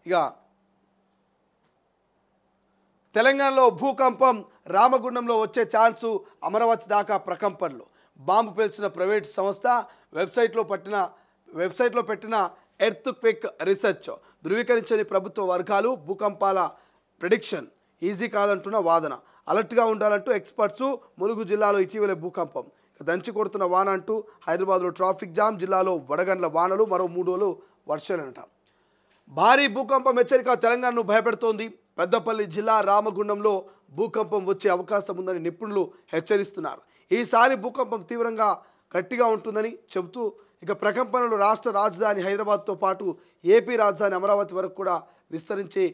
ఇక తెలంగాణలో భూకంపం, రామగుండంలో వచ్చే ఛాన్సు, అమరావతి దాకా ప్రకంపనలు. బాంబు పేల్చిన ప్రైవేట్ సంస్థ వెబ్సైట్లో పెట్టిన ఎర్త్ క్వేక్ రీసెర్చ్ ధృవీకరించని ప్రభుత్వ వర్గాలు. భూకంపాల ప్రిడిక్షన్ ఈజీ కాదంటున్న వాదన. అలర్ట్గా ఉండాలంటూ ఎక్స్పర్ట్స్. ములుగు జిల్లాలో ఇటీవలే భూకంపం, దంచి కొడుతున్న వాన అంటూ హైదరాబాద్లో ట్రాఫిక్ జామ్. జిల్లాలో వడగండ్ల వానలు, మరో 3 రోజులు వర్షాలంట. భారీ భూకంపం హెచ్చరిక తెలంగాణను భయపెడుతోంది. పెద్దపల్లి జిల్లా రామగుండంలో భూకంపం వచ్చే అవకాశం ఉందని నిపుణులు హెచ్చరిస్తున్నారు. ఈసారి భూకంపం తీవ్రంగా గట్టిగా ఉంటుందని చెబుతూ ఇక ప్రకంపనలు రాష్ట్ర రాజధాని హైదరాబాద్తో పాటు ఏపీ రాజధాని అమరావతి వరకు కూడా విస్తరించే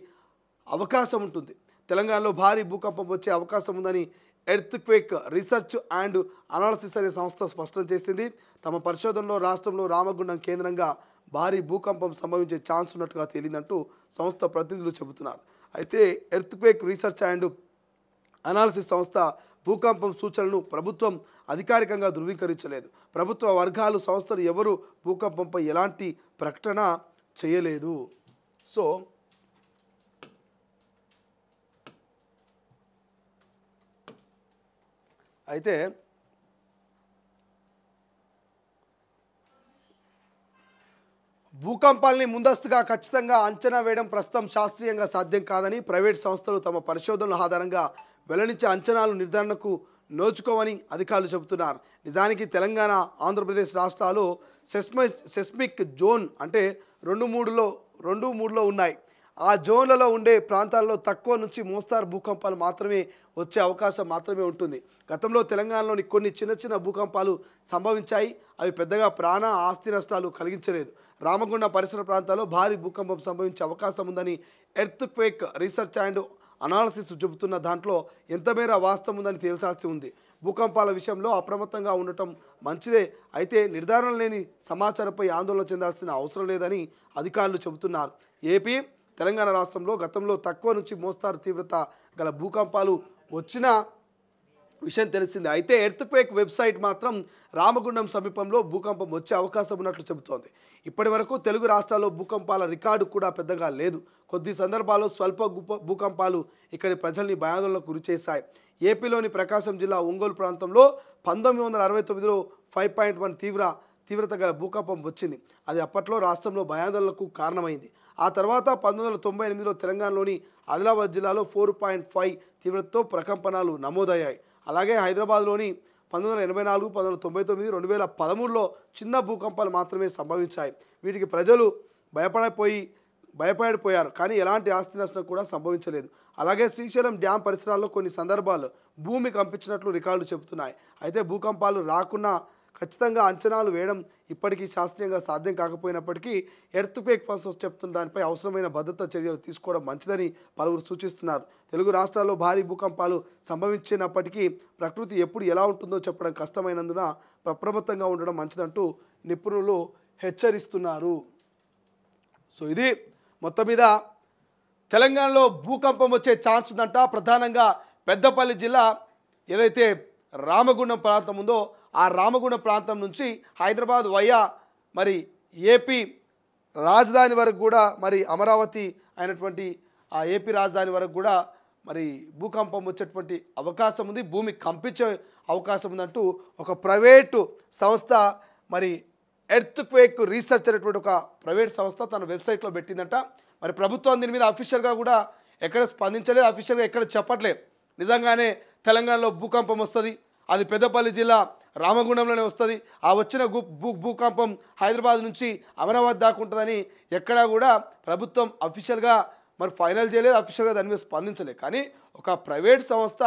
అవకాశం ఉంటుంది. తెలంగాణలో భారీ భూకంపం వచ్చే అవకాశం ఉందని earth quake research and analysis అనే సంస్థ స్పష్టం చేసింది. తమ పరిశోధనలో రాష్ట్రంలో రామగుండం కేంద్రంగా భారీ భూకంపం సంభవించే ఛాన్స్ ఉన్నట్టుగా తేలిందంటూ సంస్థ ప్రతినిధులు చెబుతున్నారు. అయితే earth quake research and analysis సంస్థ భూకంపం సూచనలను ప్రభుత్వం అధికారికంగా ధృవీకరించలేదు. ప్రభుత్వ వర్గాలు, సంస్థలు ఎవరు భూకంపంపై ఎలాంటి ప్రకటన చేయలేదు. సో అయితే భూకంపాల్ని ముందస్తుగా ఖచ్చితంగా అంచనా వేయడం ప్రస్తుతం శాస్త్రీయంగా సాధ్యం కాదని ప్రైవేట్ సంస్థలు తమ పరిశోధనల ఆధారంగా వెల్లడించే అంచనాలు నిర్ధారణకు నోచుకోవని అధికారులు చెబుతున్నారు. నిజానికి తెలంగాణ, ఆంధ్రప్రదేశ్ రాష్ట్రాలు సెస్మిక్ జోన్ అంటే 2-3లో ఉన్నాయి. ఆ జోన్లలో ఉండే ప్రాంతాల్లో తక్కువ నుంచి మోస్తారు భూకంపాలు మాత్రమే వచ్చే అవకాశం మాత్రమే ఉంటుంది. గతంలో తెలంగాణలోని కొన్ని చిన్న భూకంపాలు సంభవించాయి. అవి పెద్దగా ప్రాణ ఆస్తి నష్టాలు కలిగించలేదు. రామగుండం పరిసర ప్రాంతాల్లో భారీ భూకంపం సంభవించే అవకాశం ఉందని earth quake research and analysis చెబుతున్న దాంట్లో ఎంతమేర వాస్తవం ఉందని తేల్చాల్సి ఉంది. భూకంపాల విషయంలో అప్రమత్తంగా ఉండటం మంచిదే. అయితే నిర్ధారణ లేని సమాచారంపై ఆందోళన చెందాల్సిన అవసరం లేదని అధికారులు చెబుతున్నారు. ఏపీ, తెలంగాణ రాష్ట్రంలో గతంలో తక్కువ నుంచి మోస్తారు తీవ్రత గల భూకంపాలు వచ్చిన విషయం తెలిసిందే. అయితే ఎర్త్ క్వేక్ వెబ్సైట్ మాత్రం రామగుండం సమీపంలో భూకంపం వచ్చే అవకాశం ఉన్నట్లు చెబుతోంది. ఇప్పటి వరకు తెలుగు రాష్ట్రాల్లో భూకంపాల రికార్డు కూడా పెద్దగా లేదు. కొద్ది సందర్భాల్లో స్వల్ప భూకంపాలు ఇక్కడి ప్రజల్ని భయాందోళనకు గురిచేశాయి. ఏపీలోని ప్రకాశం జిల్లా ఒంగోలు ప్రాంతంలో 1969లో 5.1 తీవ్రత గల భూకంపం వచ్చింది. అది అప్పట్లో రాష్ట్రంలో భయాందోళనకు కారణమైంది. ఆ తర్వాత 1998లో తెలంగాణలోని ఆదిలాబాద్ జిల్లాలో 4.5 తీవ్రతతో ప్రకంపనలు నమోదయ్యాయి. అలాగే హైదరాబాద్లోని 1984, 1999, 2013లో చిన్న భూకంపాలు మాత్రమే సంభవించాయి. వీటికి ప్రజలు భయపడిపోయారు, కానీ ఎలాంటి ఆస్తి నష్టం కూడా సంభవించలేదు. అలాగే శ్రీశైలం డ్యాం పరిసరాల్లో కొన్ని సందర్భాల్లో భూమి కంపించినట్లు రికార్డులు చెబుతున్నాయి. అయితే భూకంపాలు రాకున్నా ఖచ్చితంగా అంచనాలు వేయడం ఇప్పటికీ శాస్త్రీయంగా సాధ్యం కాకపోయినప్పటికీ ఎర్త్ క్వేక్ ఫోర్స్ చెప్తున్న దానిపై అవసరమైన భద్రతా చర్యలు తీసుకోవడం మంచిదని పలువురు సూచిస్తున్నారు. తెలుగు రాష్ట్రాల్లో భారీ భూకంపాలు సంభవించినప్పటికీ ప్రకృతి ఎప్పుడు ఎలా ఉంటుందో చెప్పడం కష్టమైనందున అప్రమత్తంగా ఉండడం మంచిదంటూ నిపుణులు హెచ్చరిస్తున్నారు. సో ఇది మొత్తం మీద తెలంగాణలో భూకంపం వచ్చే ఛాన్స్ ఉందంట. ప్రధానంగా పెద్దపల్లి జిల్లా ఏదైతే రామగుండం ప్రాంతం ఉందో ఆ రామగుండం ప్రాంతం నుంచి హైదరాబాద్ వయా మరి ఏపీ రాజధాని వరకు కూడా మరి అమరావతి అయినటువంటి ఆ ఏపీ రాజధాని వరకు కూడా మరి భూకంపం వచ్చేటువంటి అవకాశం ఉంది. భూమి కంపించే అవకాశం ఉందంటూ ఒక ప్రైవేటు సంస్థ మరి ఎర్త్ క్వేక్ రీసెర్చ్ అనేటువంటి ఒక ప్రైవేట్ సంస్థ తన వెబ్సైట్లో పెట్టిందంట. మరి ప్రభుత్వం దీని మీద అఫీషియల్గా కూడా ఎక్కడ స్పందించలేదు, అఫీషియల్గా ఎక్కడ చెప్పట్లేదు. నిజంగానే తెలంగాణలో భూకంపం వస్తుంది, అది పెద్దపల్లి జిల్లా రామగుండంలోనే వస్తుంది. ఆ వచ్చిన భూకంపం హైదరాబాద్ నుంచి అమరావతి దాకా ఉంటుందని ఎక్కడా కూడా ప్రభుత్వం అఫీషియల్గా మరి ఫైనల్ చేయలేదు, అఫీషియల్గా దాని మీద స్పందించలేదు. కానీ ఒక ప్రైవేట్ సంస్థ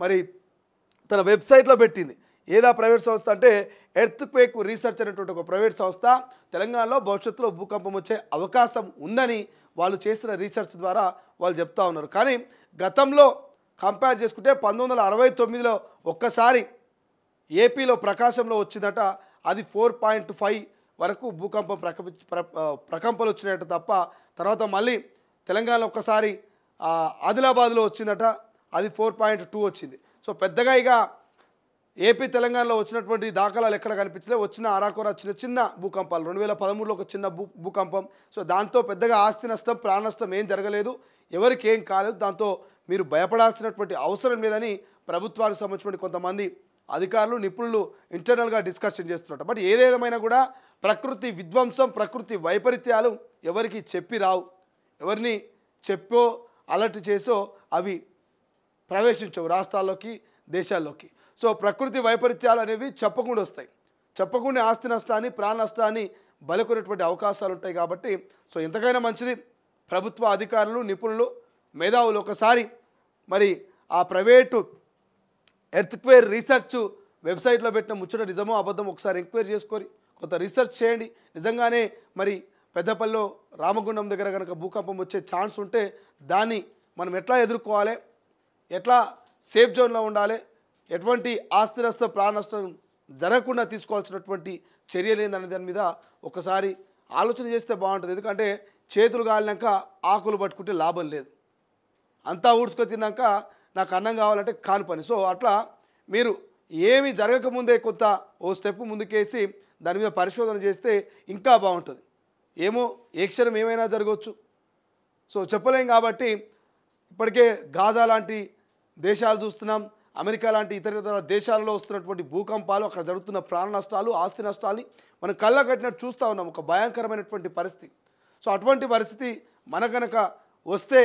మరి తన వెబ్సైట్లో పెట్టింది. ఏదా ప్రైవేట్ సంస్థ అంటే ఎర్త్ క్వేక్ రీసెర్చ్ అనేటువంటి ఒక ప్రైవేట్ సంస్థ తెలంగాణలో భవిష్యత్తులో భూకంపం వచ్చే అవకాశం ఉందని వాళ్ళు చేసిన రీసెర్చ్ ద్వారా వాళ్ళు చెప్తా ఉన్నారు. కానీ గతంలో కంపేర్ చేసుకుంటే 1969లో ఒక్కసారి ఏపీలో ప్రకాశంలో వచ్చిందట. అది 4.5 వరకు భూకంపం ప్రకంపనలు వచ్చినట్టు తప్ప తర్వాత మళ్ళీ తెలంగాణలో ఒక్కసారి ఆదిలాబాద్లో వచ్చిందట, అది 4.2 వచ్చింది. సో పెద్దగా ఇక ఏపీ తెలంగాణలో వచ్చినటువంటి దాఖలాలు ఎక్కడ కనిపించలే. వచ్చిన అరాకొర చిన్న చిన్న భూకంపాలు 2013లో ఒక చిన్న భూకంపం. సో దాంతో పెద్దగా ఆస్తి నష్టం ప్రాణ నష్టం ఏం జరగలేదు, ఎవరికి ఏం కాలేదు. దాంతో మీరు భయపడాల్సినటువంటి అవసరం లేదని ప్రభుత్వానికి సంబంధించిన కొంతమంది అధికారులు నిపుణులు ఇంటర్నల్గా డిస్కషన్ చేస్తున్నారు. బట్ ఏదేమైనా కూడా ప్రకృతి విధ్వంసం ప్రకృతి వైపరీత్యాలు ఎవరికి చెప్పి రావు, ఎవరిని చెప్పో అలర్ట్ చేసో అవి ప్రవేశించవు రాష్ట్రాల్లోకి దేశాల్లోకి. సో ప్రకృతి వైపరీత్యాలు అనేవి చెప్పకుండా వస్తాయి, చెప్పకుండా ఆస్తి నష్టాన్ని ప్రాణ నష్టాన్ని బలికొనేటువంటి అవకాశాలు ఉంటాయి. కాబట్టి సో ఎంతకైనా మంచిది ప్రభుత్వ అధికారులు నిపుణులు మేధావులు ఒకసారి మరి ఆ ప్రైవేటు ఎర్త్క్వేర్ రీసెర్చ్ వెబ్సైట్లో పెట్టిన ముచ్చట నిజమో అబద్ధం ఒకసారి ఎంక్వైరీ చేసుకొని కొంత రీసెర్చ్ చేయండి. నిజంగానే మరి పెద్దపల్లిలో రామగుండం దగ్గర కనుక భూకంపం వచ్చే ఛాన్స్ ఉంటే దాన్ని మనం ఎట్లా ఎదుర్కోవాలి, ఎట్లా సేఫ్ జోన్లో ఉండాలి, ఎటువంటి ఆస్తి నష్టం ప్రాణ నష్టం జరగకుండా తీసుకోవాల్సినటువంటి చర్యలు ఏందనే దాని మీద ఒకసారి ఆలోచన చేస్తే బాగుంటుంది. ఎందుకంటే చేతులు కాలినాక ఆకులు పట్టుకుంటే లాభం లేదు, అంతా ఊడ్చుకొని తిన్నాక నాకు అన్నం కావాలంటే కాని పని. సో అట్లా మీరు ఏమి జరగకముందే కొంత ఓ స్టెప్ ముందుకేసి దాని మీద పరిశోధన చేస్తే ఇంకా బాగుంటుంది. ఏమో ఏ క్షణం ఏమైనా జరగవచ్చు, సో చెప్పలేం. కాబట్టి ఇప్పటికే గాజా లాంటి దేశాలు చూస్తున్నాం, అమెరికా లాంటి ఇతర దేశాలలో వస్తున్నటువంటి భూకంపాలు, అక్కడ జరుగుతున్న ప్రాణ నష్టాలు ఆస్తి నష్టాన్ని మనం కళ్ళ కట్టినట్టు చూస్తూ ఉన్నాం, ఒక భయంకరమైనటువంటి పరిస్థితి. సో అటువంటి పరిస్థితి మన కనుక వస్తే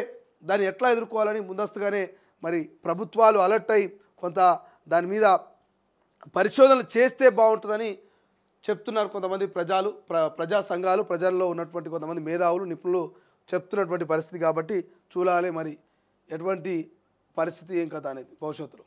దాన్ని ఎట్లా ఎదుర్కోవాలని ముందస్తుగానే మరి ప్రభుత్వాలు అలర్ట్ అయ్యి కొంత దాని మీద పరిశోధనలు చేస్తే బాగుంటుందని చెప్తున్నారు కొంతమంది ప్రజా సంఘాలు, ప్రజల్లో ఉన్నటువంటి కొంతమంది మేధావులు నిపుణులు చెప్తున్నటువంటి పరిస్థితి. కాబట్టి చూడాలి మరి ఎటువంటి పరిస్థితి ఏం కథ అనేది భవిష్యత్తులో.